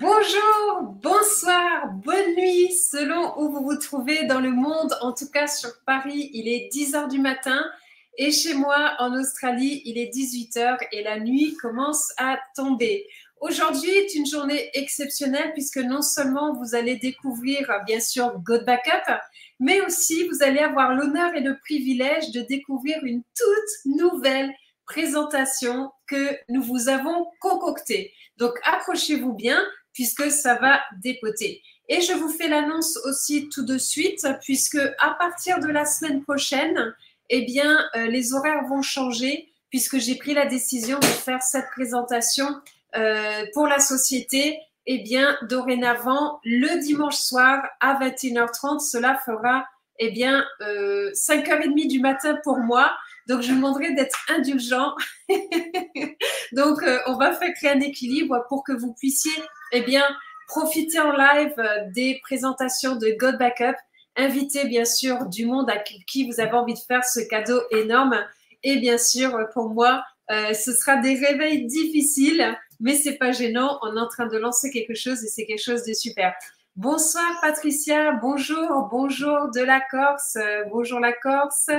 Bonjour, bonsoir, bonne nuit, selon où vous vous trouvez dans le monde. En tout cas, sur Paris, il est 10 heures du matin et chez moi, en Australie, il est 18 heures et la nuit commence à tomber. Aujourd'hui est une journée exceptionnelle puisque non seulement vous allez découvrir, bien sûr, God Backup, mais aussi vous allez avoir l'honneur et le privilège de découvrir une toute nouvelle présentation que nous vous avons concoctée. Donc, accrochez-vous bien puisque ça va dépoter. Et je vous fais l'annonce aussi tout de suite, puisque à partir de la semaine prochaine, eh bien, les horaires vont changer, puisque j'ai pris la décision de faire cette présentation pour la société. Eh bien, dorénavant, le dimanche soir à 21h30, cela fera eh bien 5h30 du matin pour moi. Donc, je vous demanderai d'être indulgent. Donc, on va faire créer un équilibre pour que vous puissiez eh bien, profiter en live des présentations de God Backup. Invitez bien sûr du monde à qui vous avez envie de faire ce cadeau énorme. Et bien sûr, pour moi, ce sera des réveils difficiles, mais c'est pas gênant. On est en train de lancer quelque chose et c'est quelque chose de super. Bonsoir Patricia, bonjour, bonjour de la Corse, bonjour la Corse.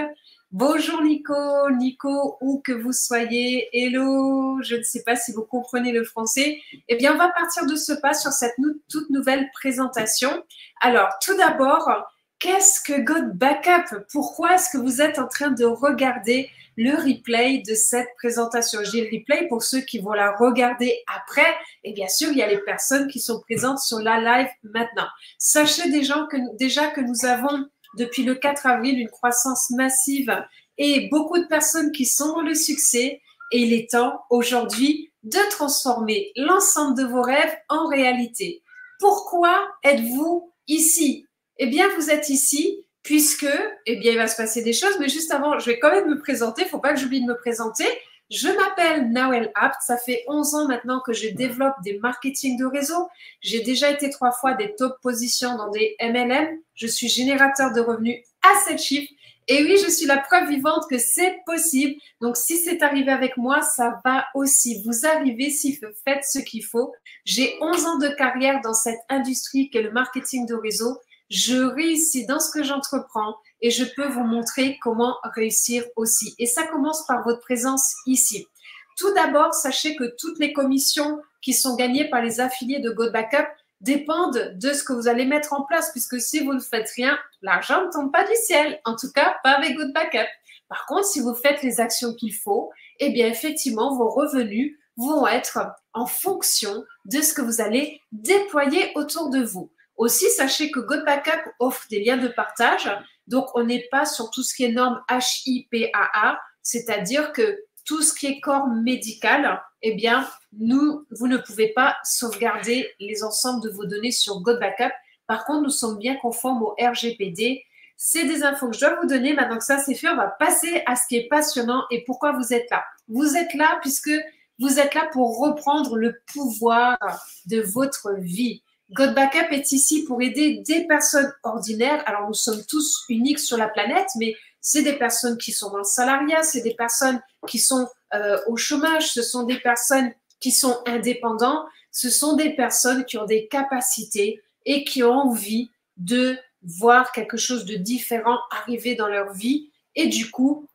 Bonjour Nico, Nico, où que vous soyez, hello, je ne sais pas si vous comprenez le français. Eh bien, on va partir de ce pas sur cette toute nouvelle présentation. Alors, tout d'abord, qu'est-ce que God Backup? Pourquoi est-ce que vous êtes en train de regarder le replay de cette présentation? Je dis le replay pour ceux qui vont la regarder après. Et bien sûr, il y a les personnes qui sont présentes sur la live maintenant. Sachez déjà que nous avons depuis le 4 avril, une croissance massive et beaucoup de personnes qui sont dans le succès. Et il est temps aujourd'hui de transformer l'ensemble de vos rêves en réalité. Pourquoi êtes-vous ici? Eh bien, vous êtes ici puisque, eh bien, il va se passer des choses. Mais juste avant, je vais quand même me présenter. Il ne faut pas que j'oublie de me présenter. Je m'appelle Nawel Apt, ça fait 11 ans maintenant que je développe des marketing de réseau. J'ai déjà été 3 fois des top positions dans des MLM. Je suis générateur de revenus à 7 chiffres. Et oui, je suis la preuve vivante que c'est possible. Donc, si c'est arrivé avec moi, ça va aussi vous arriver si vous faites ce qu'il faut. J'ai 11 ans de carrière dans cette industrie qu'est le marketing de réseau. Je réussis dans ce que j'entreprends et je peux vous montrer comment réussir aussi. Et ça commence par votre présence ici. Tout d'abord, sachez que toutes les commissions qui sont gagnées par les affiliés de God Backup dépendent de ce que vous allez mettre en place, puisque si vous ne faites rien, l'argent ne tombe pas du ciel. En tout cas, pas avec God Backup. Par contre, si vous faites les actions qu'il faut, eh bien, effectivement, vos revenus vont être en fonction de ce que vous allez déployer autour de vous. Aussi, sachez que God Backup offre des liens de partage. Donc, on n'est pas sur tout ce qui est norme HIPAA, c'est-à-dire que tout ce qui est corps médical, eh bien, vous ne pouvez pas sauvegarder les ensembles de vos données sur God Backup. Par contre, nous sommes bien conformes au RGPD. C'est des infos que je dois vous donner. Maintenant que ça, c'est fait, on va passer à ce qui est passionnant et pourquoi vous êtes là. Vous êtes là puisque vous êtes là pour reprendre le pouvoir de votre vie. God Backup est ici pour aider des personnes ordinaires. Alors, nous sommes tous uniques sur la planète, mais c'est des personnes qui sont dans le salariat, c'est des personnes qui sont au chômage, ce sont des personnes qui sont indépendants, ce sont des personnes qui ont des capacités et qui ont envie de voir quelque chose de différent arriver dans leur vie et du coup,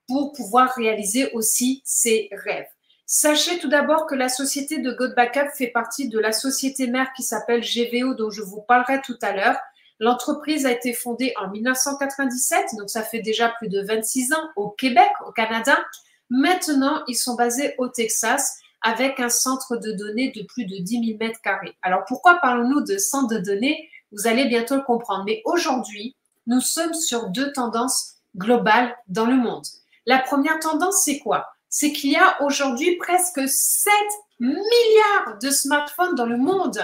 pour pouvoir réaliser aussi ses rêves. Sachez tout d'abord que la société de God Backup fait partie de la société mère qui s'appelle GVO, dont je vous parlerai tout à l'heure. L'entreprise a été fondée en 1997, donc ça fait déjà plus de 26 ans au Québec, au Canada. Maintenant, ils sont basés au Texas avec un centre de données de plus de 10 000 mètres carrés. Alors, pourquoi parlons-nous de centre de données? Vous allez bientôt le comprendre. Mais aujourd'hui, nous sommes sur 2 tendances globales dans le monde. La première tendance, c'est quoi? C'est qu'il y a aujourd'hui presque 7 milliards de smartphones dans le monde.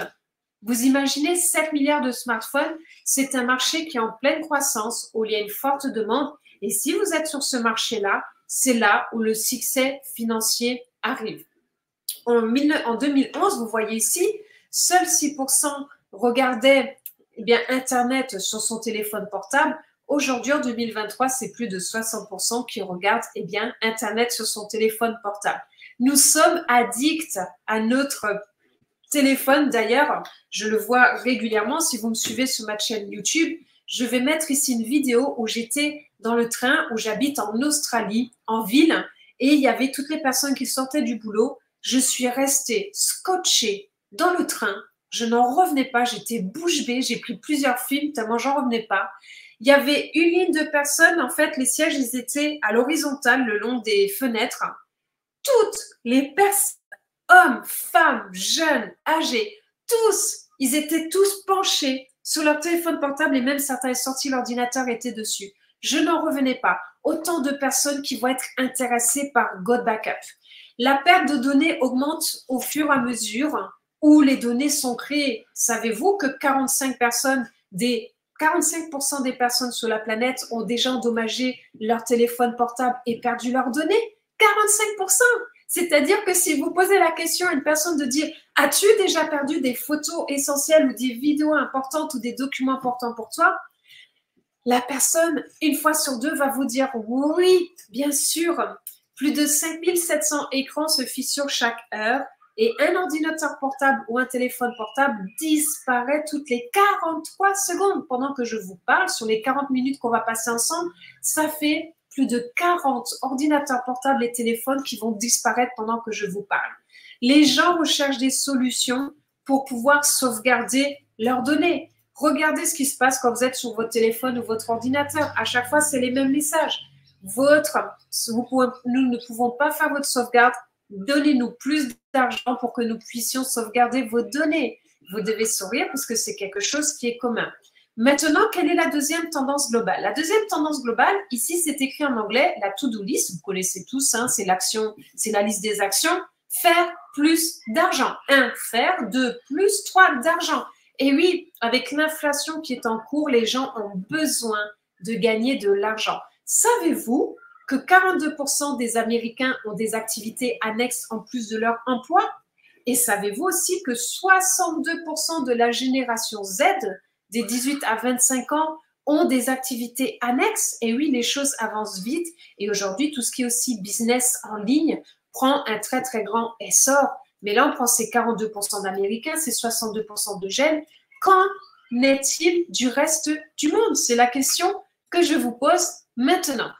Vous imaginez 7 milliards de smartphones? C'est un marché qui est en pleine croissance, où il y a une forte demande. Et si vous êtes sur ce marché-là, c'est là où le succès financier arrive. En 2011, vous voyez ici, seuls 6% regardaient Internet sur son téléphone portable. Aujourd'hui, en 2023, c'est plus de 60% qui regardent Internet sur son téléphone portable. Nous sommes addicts à notre téléphone. D'ailleurs, je le vois régulièrement. Si vous me suivez sur ma chaîne YouTube, je vais mettre ici une vidéo où j'étais dans le train, où j'habite en Australie, en ville, et il y avait toutes les personnes qui sortaient du boulot. Je suis restée scotchée dans le train. Je n'en revenais pas. J'étais bouche bée. J'ai pris plusieurs films tellement j'en revenais pas. Il y avait une ligne de personnes. En fait, les sièges, ils étaient à l'horizontale, le long des fenêtres. Toutes les personnes, hommes, femmes, jeunes, âgés, tous, ils étaient tous penchés sur leur téléphone portable et même certains sortis, l'ordinateur était dessus. Je n'en revenais pas. Autant de personnes qui vont être intéressées par GoBackup. La perte de données augmente au fur et à mesure où les données sont créées. Savez-vous que 45% des personnes sur la planète ont déjà endommagé leur téléphone portable et perdu leurs données? 45%. C'est-à-dire que si vous posez la question à une personne de dire « As-tu déjà perdu des photos essentielles ou des vidéos importantes ou des documents importants pour toi ?» La personne, une fois sur deux, va vous dire « Oui, bien sûr. » Plus de 5700 écrans se fissurent chaque heure et un ordinateur portable ou un téléphone portable disparaît toutes les 43 secondes. Pendant que je vous parle, sur les 40 minutes qu'on va passer ensemble, ça fait plus de 40 ordinateurs portables et téléphones qui vont disparaître pendant que je vous parle. Les gens recherchent des solutions pour pouvoir sauvegarder leurs données. Regardez ce qui se passe quand vous êtes sur votre téléphone ou votre ordinateur. À chaque fois, c'est les mêmes messages. Nous ne pouvons pas faire votre sauvegarde. Donnez-nous plus d'argent pour que nous puissions sauvegarder vos données. Vous devez sourire parce que c'est quelque chose qui est commun. Maintenant, quelle est la deuxième tendance globale? La deuxième tendance globale, ici, c'est écrit en anglais, la to-do list, vous connaissez tous, hein, c'est l'action, c'est la liste des actions. Faire plus d'argent. 1, faire. 2, plus. 3, d'argent. Et oui, avec l'inflation qui est en cours, les gens ont besoin de gagner de l'argent. Savez-vous que 42% des Américains ont des activités annexes en plus de leur emploi? Et savez-vous aussi que 62% de la génération Z, des 18 à 25 ans, ont des activités annexes? Et oui, les choses avancent vite. Et aujourd'hui, tout ce qui est aussi business en ligne prend un très, très grand essor. Mais là, on prend ces 42% d'Américains, ces 62% de jeunes. Qu'en est-il du reste du monde? C'est la question que je vous pose maintenant.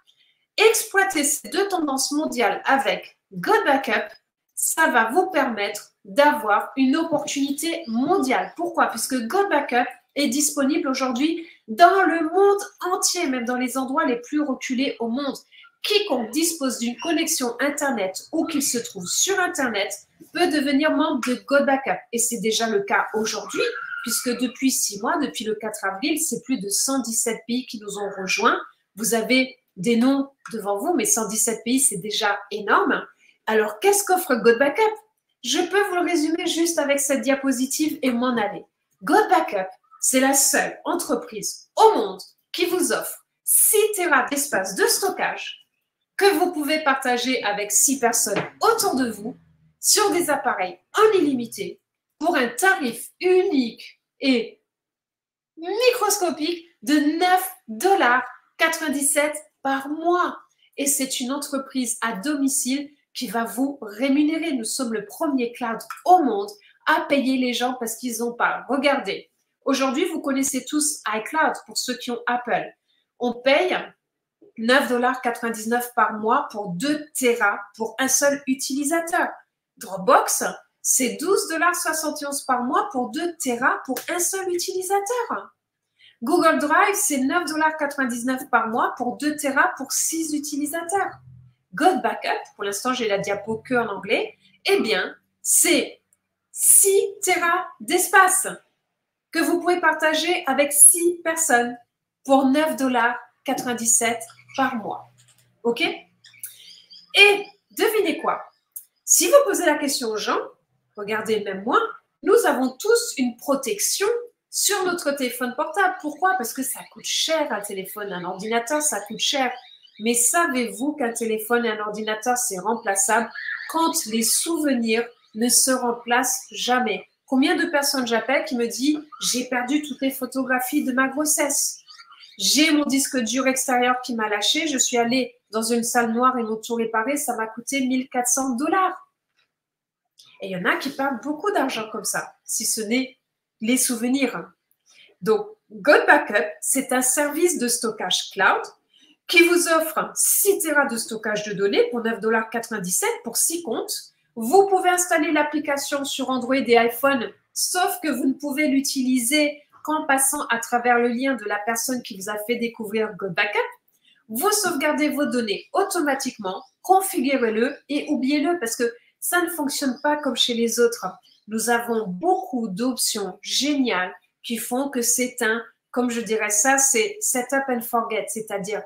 Exploiter ces deux tendances mondiales avec GoBackup, ça va vous permettre d'avoir une opportunité mondiale. Pourquoi? Puisque GoBackup est disponible aujourd'hui dans le monde entier, même dans les endroits les plus reculés au monde. Quiconque dispose d'une connexion Internet ou qu'il se trouve sur Internet peut devenir membre de GoBackup. Et c'est déjà le cas aujourd'hui, puisque depuis 6 mois, depuis le 4 avril, c'est plus de 117 pays qui nous ont rejoints. Vous avez des noms devant vous, mais 117 pays, c'est déjà énorme. Alors, qu'est-ce qu'offre GoBackup? Je peux vous le résumer juste avec cette diapositive et m'en aller. GoBackup, c'est la seule entreprise au monde qui vous offre 6 Tera d'espace de stockage que vous pouvez partager avec 6 personnes autour de vous sur des appareils en illimité pour un tarif unique et microscopique de 9,97 $ par mois. Et c'est une entreprise à domicile qui va vous rémunérer. Nous sommes le premier cloud au monde à payer les gens parce qu'ils ont pas. Regardez, aujourd'hui, vous connaissez tous iCloud pour ceux qui ont Apple. On paye 9,99 $ par mois pour 2 Tera pour un seul utilisateur. Dropbox, c'est 12,71 $ par mois pour 2 Tera pour un seul utilisateur. Google Drive, c'est 9,99 $ par mois pour 2 Tera pour 6 utilisateurs. GoBackup, pour l'instant, j'ai la diapo que en anglais, eh bien, c'est 6 Tera d'espace que vous pouvez partager avec 6 personnes pour 9,97 $ par mois. OK? Et devinez quoi? Si vous posez la question aux gens, regardez même moi, nous avons tous une protection sur notre téléphone portable. Pourquoi? Parce que ça coûte cher un téléphone, un ordinateur, ça coûte cher. Mais savez-vous qu'un téléphone et un ordinateur, c'est remplaçable quand les souvenirs ne se remplacent jamais? Combien de personnes j'appelle qui me disent « J'ai perdu toutes les photographies de ma grossesse. J'ai mon disque dur extérieur qui m'a lâché. Je suis allée dans une salle noire et m'ont tout réparé. Ça m'a coûté 1 400 $. » Et il y en a qui perdent beaucoup d'argent comme ça, si ce n'est les souvenirs. Donc, GoodBackup, c'est un service de stockage cloud qui vous offre 6 Tera de stockage de données pour 9,97 $ pour 6 comptes. Vous pouvez installer l'application sur Android et iPhone, sauf que vous ne pouvez l'utiliser qu'en passant à travers le lien de la personne qui vous a fait découvrir GoodBackup. Vous sauvegardez vos données automatiquement, configurez-le et oubliez-le parce que ça ne fonctionne pas comme chez les autres. Nous avons beaucoup d'options géniales qui font que c'est un, comme je dirais ça, c'est setup and forget, c'est-à-dire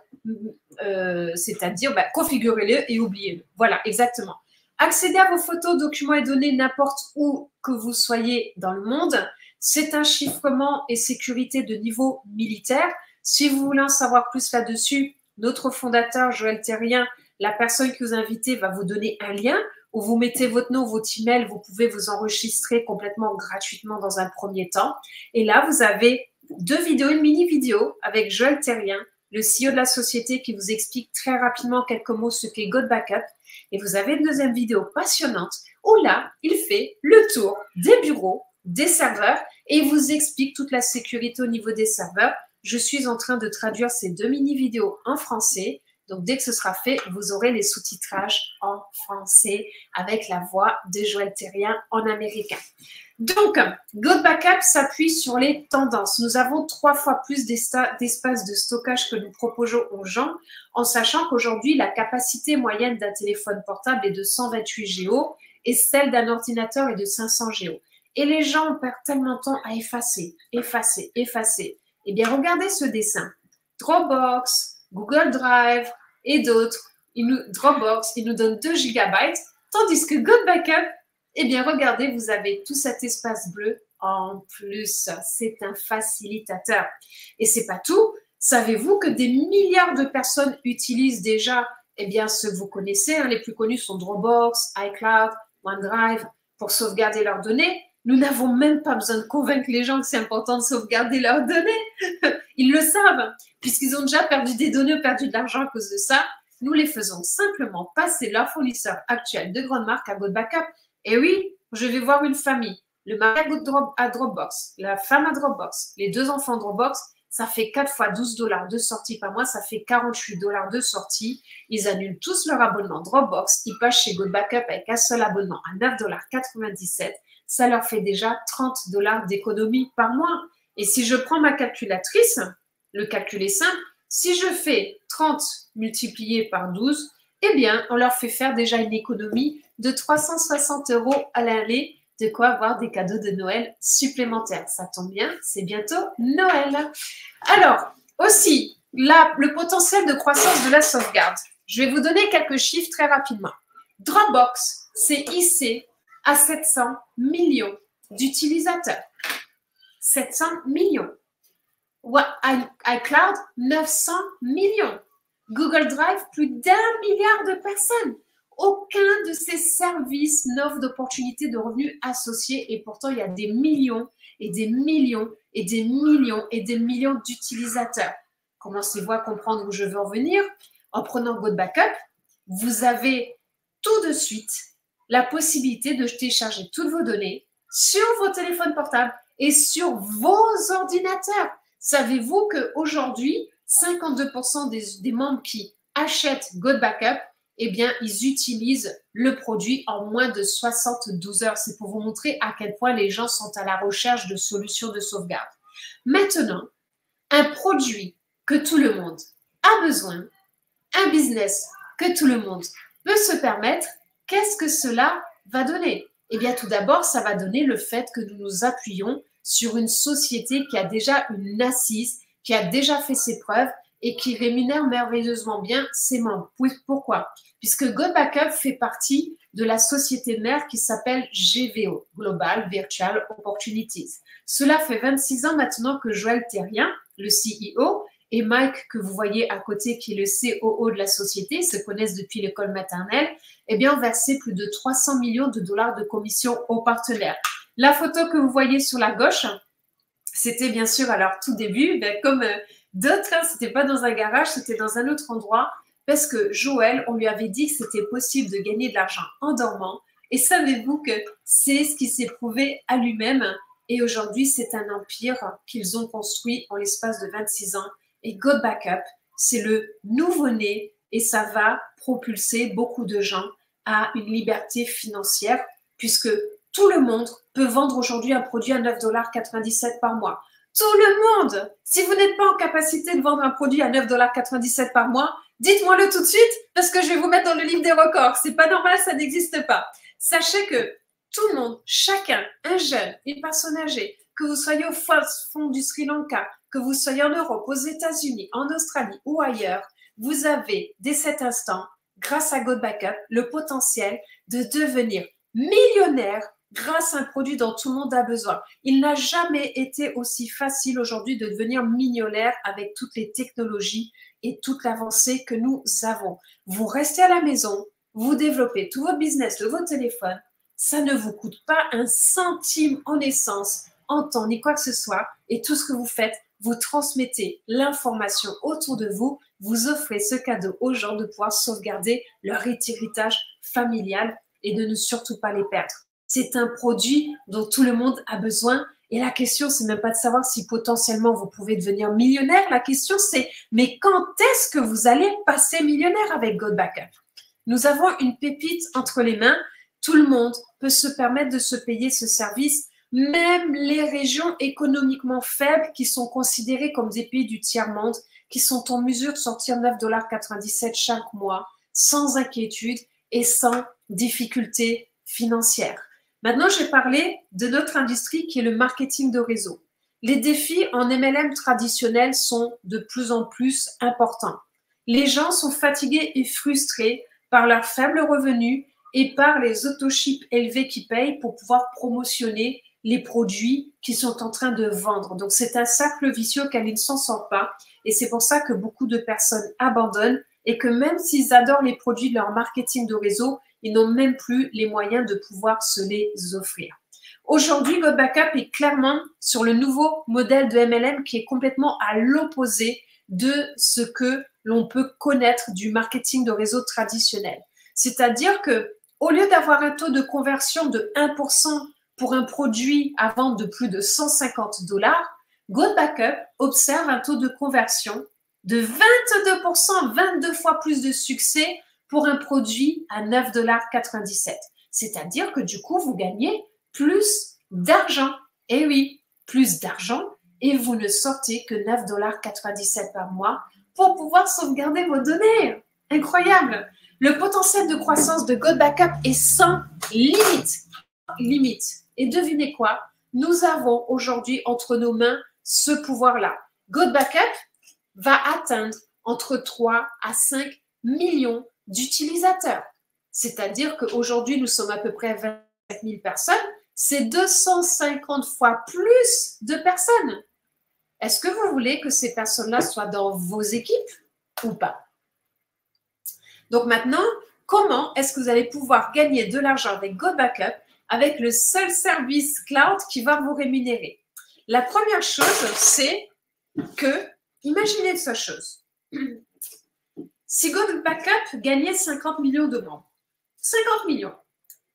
configurez-le et oubliez-le. Voilà, exactement. Accédez à vos photos, documents et données n'importe où que vous soyez dans le monde. C'est un chiffrement et sécurité de niveau militaire. Si vous voulez en savoir plus là-dessus, notre fondateur, Joël Terrien, la personne que vous invitez va vous donner un lien où vous mettez votre nom, votre email, vous pouvez vous enregistrer complètement gratuitement dans un premier temps. Et là, vous avez 2 vidéos, une mini-vidéo avec Joël Terrien, le CEO de la société qui vous explique très rapidement quelques mots ce qu'est GoodBackup. Et vous avez une deuxième vidéo passionnante où là, il fait le tour des bureaux, des serveurs et il vous explique toute la sécurité au niveau des serveurs. Je suis en train de traduire ces 2 mini-vidéos en français. Donc, dès que ce sera fait, vous aurez les sous-titrages en français avec la voix de Joël Terrien en américain. Donc, GoodBackup s'appuie sur les tendances. Nous avons 3 fois plus d'espace de stockage que nous proposons aux gens, en sachant qu'aujourd'hui, la capacité moyenne d'un téléphone portable est de 128 Go et celle d'un ordinateur est de 500 Go. Et les gens perdent tellement de temps à effacer. Eh bien, regardez ce dessin. Dropbox, Google Drive et d'autres. Dropbox, il nous donne 2 GB, tandis que GoodBackup, eh bien, regardez, vous avez tout cet espace bleu en plus. C'est un facilitateur. Et c'est pas tout. Savez-vous que des milliards de personnes utilisent déjà, eh bien, ceux que vous connaissez, hein, les plus connus sont Dropbox, iCloud, OneDrive, pour sauvegarder leurs données. Nous n'avons même pas besoin de convaincre les gens que c'est important de sauvegarder leurs données. Ils le savent, puisqu'ils ont déjà perdu des données, perdu de l'argent à cause de ça. Nous les faisons simplement passer leur fournisseur actuel de grande marque à GoodBackup. Et oui, je vais voir une famille, le mari à Dropbox, la femme à Dropbox, les 2 enfants Dropbox, ça fait 4 fois 12 $ de sortie par mois, ça fait 48 $ de sortie. Ils annulent tous leur abonnement Dropbox, ils passent chez GoodBackup avec un seul abonnement à 9,97 $. Ça leur fait déjà 30 $ d'économie par mois. Et si je prends ma calculatrice, le calcul est simple, si je fais 30 multiplié par 12, eh bien, on leur fait faire déjà une économie de 360 € à l'année, de quoi avoir des cadeaux de Noël supplémentaires. Ça tombe bien, c'est bientôt Noël. Alors, aussi, là, le potentiel de croissance de la sauvegarde. Je vais vous donner quelques chiffres très rapidement. Dropbox s'est hissé à 700 millions d'utilisateurs. 700 millions. iCloud, 900 millions. Google Drive, plus d'1 milliard de personnes. Aucun de ces services n'offre d'opportunités de revenus associés et pourtant, il y a des millions et des millions et des millions et des millions d'utilisateurs. Commencez-vous à comprendre où je veux en venir? En prenant GoodBackup, vous avez tout de suite la possibilité de télécharger toutes vos données sur vos téléphones portables et sur vos ordinateurs. Savez-vous qu'aujourd'hui, 52% des membres qui achètent GoodBackup, eh bien, ils utilisent le produit en moins de 72 heures. C'est pour vous montrer à quel point les gens sont à la recherche de solutions de sauvegarde. Maintenant, un produit que tout le monde a besoin, un business que tout le monde peut se permettre, qu'est-ce que cela va donner? Eh bien, tout d'abord, ça va donner le fait que nous nous appuyons sur une société qui a déjà une assise, qui a déjà fait ses preuves et qui rémunère merveilleusement bien ses membres. Pourquoi? Puisque GoodBackup fait partie de la société mère qui s'appelle GVO, Global Virtual Opportunities. Cela fait 26 ans maintenant que Joël Terrien, le CEO, et Mike, que vous voyez à côté, qui est le COO de la société, se connaissent depuis l'école maternelle, eh bien, ont versé plus de 300 millions de dollars de commissions aux partenaires. La photo que vous voyez sur la gauche, c'était bien sûr à leur tout début, comme d'autres, hein, c'était pas dans un garage, c'était dans un autre endroit, parce que Joël, on lui avait dit que c'était possible de gagner de l'argent en dormant, Et savez-vous que c'est ce qui s'est prouvé à lui-même. Et aujourd'hui, c'est un empire qu'ils ont construit en l'espace de 26 ans. Et God Backup, c'est le nouveau-né et ça va propulser beaucoup de gens à une liberté financière puisque tout le monde peut vendre aujourd'hui un produit à 9,97 $ par mois. Tout le monde! Si vous n'êtes pas en capacité de vendre un produit à 9,97 $ par mois, dites-moi-le tout de suite parce que je vais vous mettre dans le livre des records. C'est pas normal, ça n'existe pas. Sachez que tout le monde, chacun, un jeune, une personne âgée, que vous soyez au fond du Sri Lanka, que vous soyez en Europe, aux États-Unis, en Australie ou ailleurs, vous avez dès cet instant, grâce à God Backup, le potentiel de devenir millionnaire grâce à un produit dont tout le monde a besoin. Il n'a jamais été aussi facile aujourd'hui de devenir millionnaire avec toutes les technologies et toute l'avancée que nous avons. Vous restez à la maison, vous développez tout votre business de votre téléphone, ça ne vous coûte pas un centime en essence, en temps, ni quoi que ce soit, et tout ce que vous faites, vous transmettez l'information autour de vous, vous offrez ce cadeau aux gens de pouvoir sauvegarder leur héritage familial et de ne surtout pas les perdre. C'est un produit dont tout le monde a besoin. Et la question, c'est même pas de savoir si potentiellement vous pouvez devenir millionnaire. La question, c'est mais quand est-ce que vous allez passer millionnaire avec God Backup? Nous avons une pépite entre les mains. Tout le monde peut se permettre de se payer ce service, même les régions économiquement faibles qui sont considérées comme des pays du tiers-monde, qui sont en mesure de sortir 9,97 $ chaque mois, sans inquiétude et sans difficulté financière. Maintenant, je vais parler de notre industrie qui est le marketing de réseau. Les défis en MLM traditionnel sont de plus en plus importants. Les gens sont fatigués et frustrés par leurs faibles revenus et par les autoships élevés qui payent pour pouvoir promotionner les produits qu'ils sont en train de vendre. Donc, c'est un cercle vicieux auquel ils ne s'en sortent pas. Et c'est pour ça que beaucoup de personnes abandonnent et que même s'ils adorent les produits de leur marketing de réseau, ils n'ont même plus les moyens de pouvoir se les offrir. Aujourd'hui, God Backup est clairement sur le nouveau modèle de MLM qui est complètement à l'opposé de ce que l'on peut connaître du marketing de réseau traditionnel. C'est-à-dire que au lieu d'avoir un taux de conversion de 1% pour un produit à vendre de plus de 150 $, God Backup observe un taux de conversion de 22%, 22 fois plus de succès pour un produit à 9,97 $. C'est-à-dire que du coup, vous gagnez plus d'argent. Et oui, plus d'argent et vous ne sortez que 9,97 $ par mois pour pouvoir sauvegarder vos données. Incroyable! Le potentiel de croissance de God Backup est sans limite. Et devinez quoi? Nous avons aujourd'hui entre nos mains ce pouvoir-là. God Backup va atteindre entre 3 à 5 millions d'utilisateurs. C'est-à-dire qu'aujourd'hui, nous sommes à peu près 25 000 personnes. C'est 250 fois plus de personnes. Est-ce que vous voulez que ces personnes-là soient dans vos équipes ou pas? Donc maintenant, comment est-ce que vous allez pouvoir gagner de l'argent avec God Backup avec le seul service cloud qui va vous rémunérer? La première chose, c'est que, imaginez cette chose. Si God Backup gagnait 50 millions de membres, 50 millions,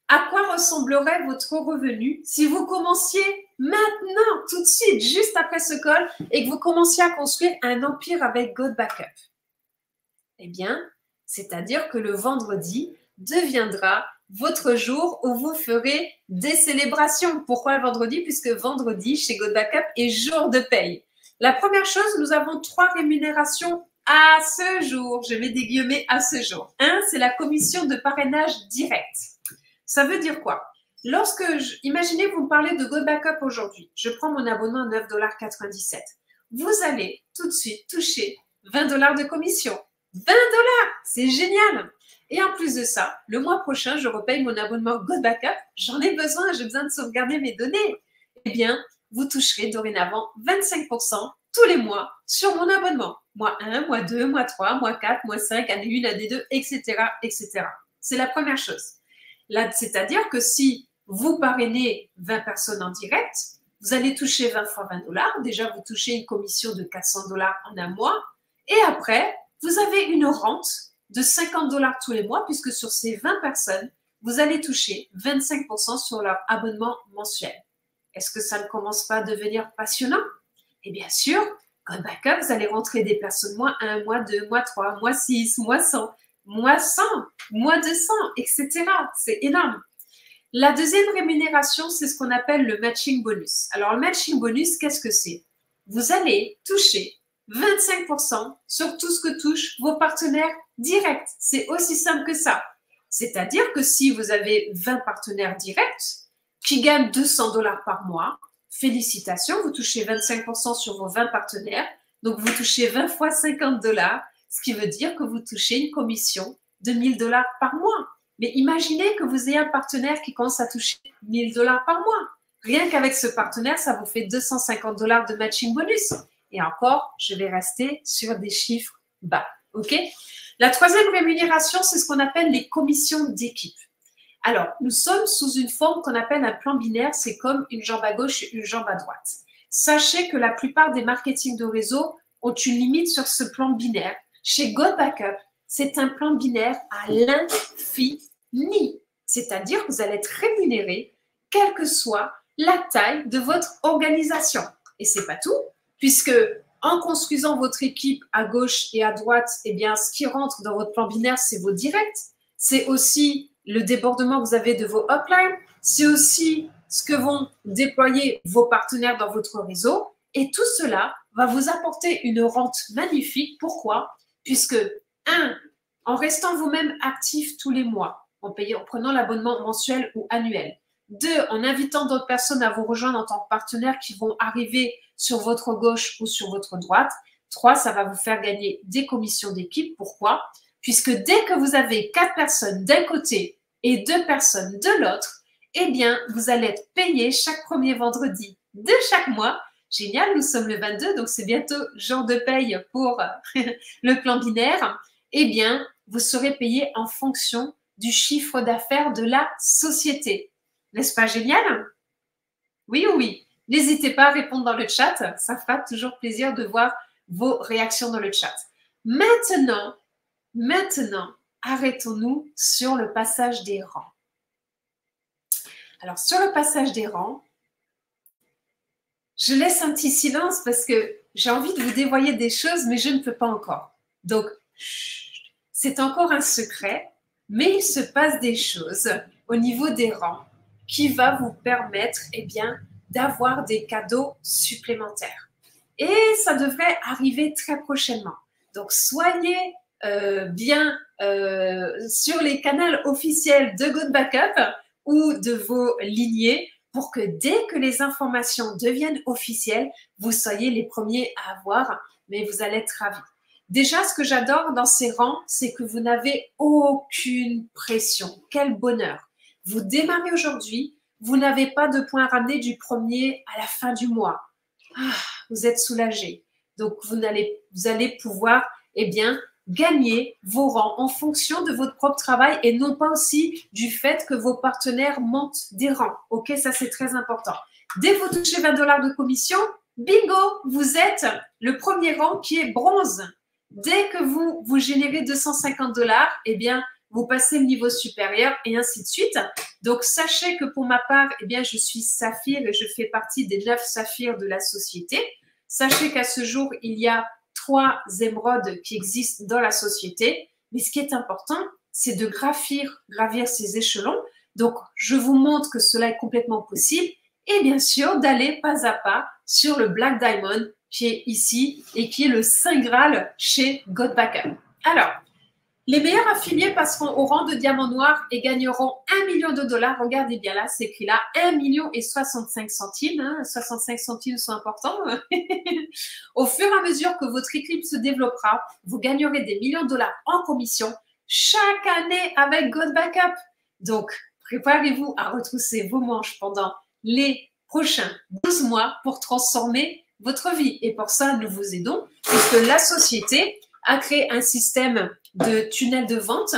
à quoi ressemblerait votre revenu si vous commenciez maintenant, tout de suite, juste après ce call, et que vous commenciez à construire un empire avec God Backup? Eh bien, c'est-à-dire que le vendredi deviendra votre jour où vous ferez des célébrations. Pourquoi le vendredi? Puisque vendredi, chez God Backup, est jour de paye. La première chose, nous avons 3 rémunérations à ce jour. Je mets des guillemets à ce jour. 1, c'est la commission de parrainage direct. Ça veut dire quoi? Imaginez, vous me parlez de God Backup aujourd'hui. Je prends mon abonnement à 9,97 $. Vous allez tout de suite toucher 20 $ de commission. 20 $, c'est génial. Et en plus de ça, le mois prochain, je repaye mon abonnement God Backup. J'en ai besoin de sauvegarder mes données. Eh bien, vous toucherez dorénavant 25% tous les mois sur mon abonnement. Mois 1, mois 2, mois 3, mois 4, mois 5, année 1, année 2, etc., etc. C'est la première chose. C'est-à-dire que si vous parrainez 20 personnes en direct, vous allez toucher 20 fois 20 $. Déjà, vous touchez une commission de 400 $ en un mois. Et après, vous avez une rente de 50 $ tous les mois, puisque sur ces 20 personnes, vous allez toucher 25% sur leur abonnement mensuel. Est-ce que ça ne commence pas à devenir passionnant? Et bien sûr, comme backup, vous allez rentrer des personnes mois 1, mois 2, mois 3, mois 6, mois 100, mois 100, mois 200, etc. C'est énorme. La deuxième rémunération, c'est ce qu'on appelle le matching bonus. Alors, le matching bonus, qu'est-ce que c'est? Vous allez toucher 25% sur tout ce que touchent vos partenaires directs. C'est aussi simple que ça. C'est-à-dire que si vous avez 20 partenaires directs qui gagnent 200 $ par mois, félicitations, vous touchez 25% sur vos 20 partenaires. Donc, vous touchez 20 fois 50 $, ce qui veut dire que vous touchez une commission de 1000 $ par mois. Mais imaginez que vous ayez un partenaire qui commence à toucher 1000 $ par mois. Rien qu'avec ce partenaire, ça vous fait 250 $ de matching bonus. Et encore, je vais rester sur des chiffres bas. OK? La troisième rémunération, c'est ce qu'on appelle les commissions d'équipe. Alors, nous sommes sous une forme qu'on appelle un plan binaire. C'est comme une jambe à gauche et une jambe à droite. Sachez que la plupart des marketing de réseau ont une limite sur ce plan binaire. Chez GoBackup, c'est un plan binaire à l'infini. C'est-à-dire que vous allez être rémunéré quelle que soit la taille de votre organisation. Et c'est pas tout, puisque en construisant votre équipe à gauche et à droite, eh bien, ce qui rentre dans votre plan binaire, c'est vos directs. C'est aussi le débordement que vous avez de vos uplines. C'est aussi ce que vont déployer vos partenaires dans votre réseau. Et tout cela va vous apporter une rente magnifique. Pourquoi? Puisque, en restant vous-même actif tous les mois, en prenant l'abonnement mensuel ou annuel. 2, en invitant d'autres personnes à vous rejoindre en tant que partenaires qui vont arriver sur votre gauche ou sur votre droite. 3, ça va vous faire gagner des commissions d'équipe. Pourquoi? Puisque dès que vous avez 4 personnes d'un côté et 2 personnes de l'autre, eh bien, vous allez être payé chaque premier vendredi de chaque mois. Génial, nous sommes le 22, donc c'est bientôt jour de paye pour le plan binaire. Eh bien, vous serez payé en fonction du chiffre d'affaires de la société. N'est-ce pas génial? Oui ou oui? N'hésitez pas à répondre dans le chat. Ça fera toujours plaisir de voir vos réactions dans le chat. Maintenant, arrêtons-nous sur le passage des rangs. Alors, sur le passage des rangs, je laisse un petit silence parce que j'ai envie de vous dévoiler des choses, mais je ne peux pas encore. Donc, c'est encore un secret, mais il se passe des choses au niveau des rangs qui va vous permettre, eh bien, d'avoir des cadeaux supplémentaires. Et ça devrait arriver très prochainement. Donc, soyez bien sur les canaux officiels de GoBackup ou de vos lignées pour que dès que les informations deviennent officielles, vous soyez les premiers à avoir, mais vous allez être ravis. Déjà, ce que j'adore dans ces rangs, c'est que vous n'avez aucune pression. Quel bonheur! Vous démarrez aujourd'hui, vous n'avez pas de points à ramener du 1er à la fin du mois. Ah, vous êtes soulagé. Donc, vous allez pouvoir, eh bien, gagner vos rangs en fonction de votre propre travail et non pas aussi du fait que vos partenaires montent des rangs. OK, ça, c'est très important. Dès que vous touchez 20 $ de commission, bingo, vous êtes le premier rang qui est bronze. Dès que vous générez 250 $, eh bien, vous passez le niveau supérieur et ainsi de suite. Donc, sachez que pour ma part, eh bien, je suis saphir et je fais partie des 9 saphirs de la société. Sachez qu'à ce jour, il y a 3 émeraudes qui existent dans la société. Mais ce qui est important, c'est de gravir ces échelons. Donc, je vous montre que cela est complètement possible. Et bien sûr, d'aller pas à pas sur le Black Diamond qui est ici et qui est le Saint Graal chez GoBackup. Alors, les meilleurs affiliés passeront au rang de diamant noir et gagneront 1 million de $. Regardez bien là, c'est écrit là, 1 million et 65 centimes. 65 centimes sont importants. Au fur et à mesure que votre équipe se développera, vous gagnerez des millions de $ en commission chaque année avec GoBackup. Donc, préparez-vous à retrousser vos manches pendant les prochains 12 mois pour transformer votre vie. Et pour ça, nous vous aidons puisque la société a créé un système de tunnel de vente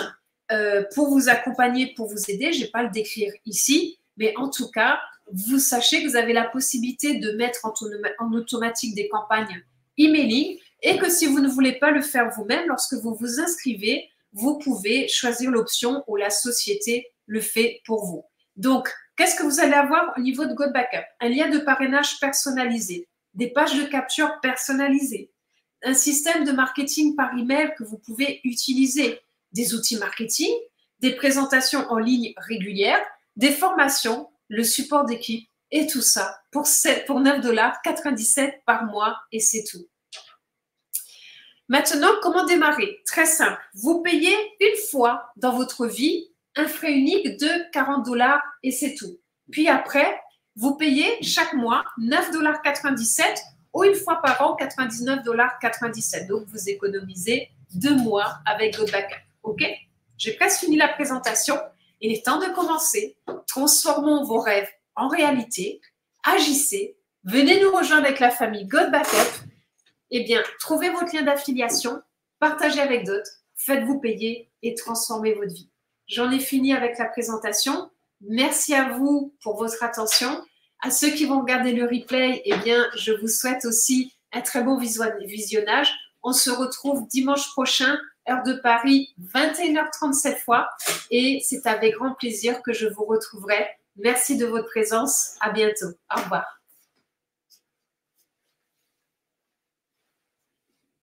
pour vous accompagner, pour vous aider. Je ne vais pas le décrire ici, mais en tout cas, vous sachez que vous avez la possibilité de mettre en automatique des campagnes emailing et que si vous ne voulez pas le faire vous-même, lorsque vous vous inscrivez, vous pouvez choisir l'option où la société le fait pour vous. Donc, qu'est-ce que vous allez avoir au niveau de GoBackup? Un lien de parrainage personnalisé, des pages de capture personnalisées, un système de marketing par email que vous pouvez utiliser, des outils marketing, des présentations en ligne régulières, des formations, le support d'équipe et tout ça pour 9,97 $ par mois et c'est tout. Maintenant, comment démarrer? Très simple. Vous payez une fois dans votre vie un frais unique de 40 $ et c'est tout. Puis après, vous payez chaque mois 9,97 $ ou une fois par an 99,97 $. Donc, vous économisez 2 mois avec GoBackup. OK? J'ai presque fini la présentation. Il est temps de commencer. Transformons vos rêves en réalité. Agissez. Venez nous rejoindre avec la famille GoBackup. Eh bien, trouvez votre lien d'affiliation, partagez avec d'autres, faites-vous payer et transformez votre vie. J'en ai fini avec la présentation. Merci à vous pour votre attention. À ceux qui vont regarder le replay, eh bien, je vous souhaite aussi un très bon visionnage. On se retrouve dimanche prochain, heure de Paris, 21h30 cette fois. Et c'est avec grand plaisir que je vous retrouverai. Merci de votre présence. À bientôt. Au revoir.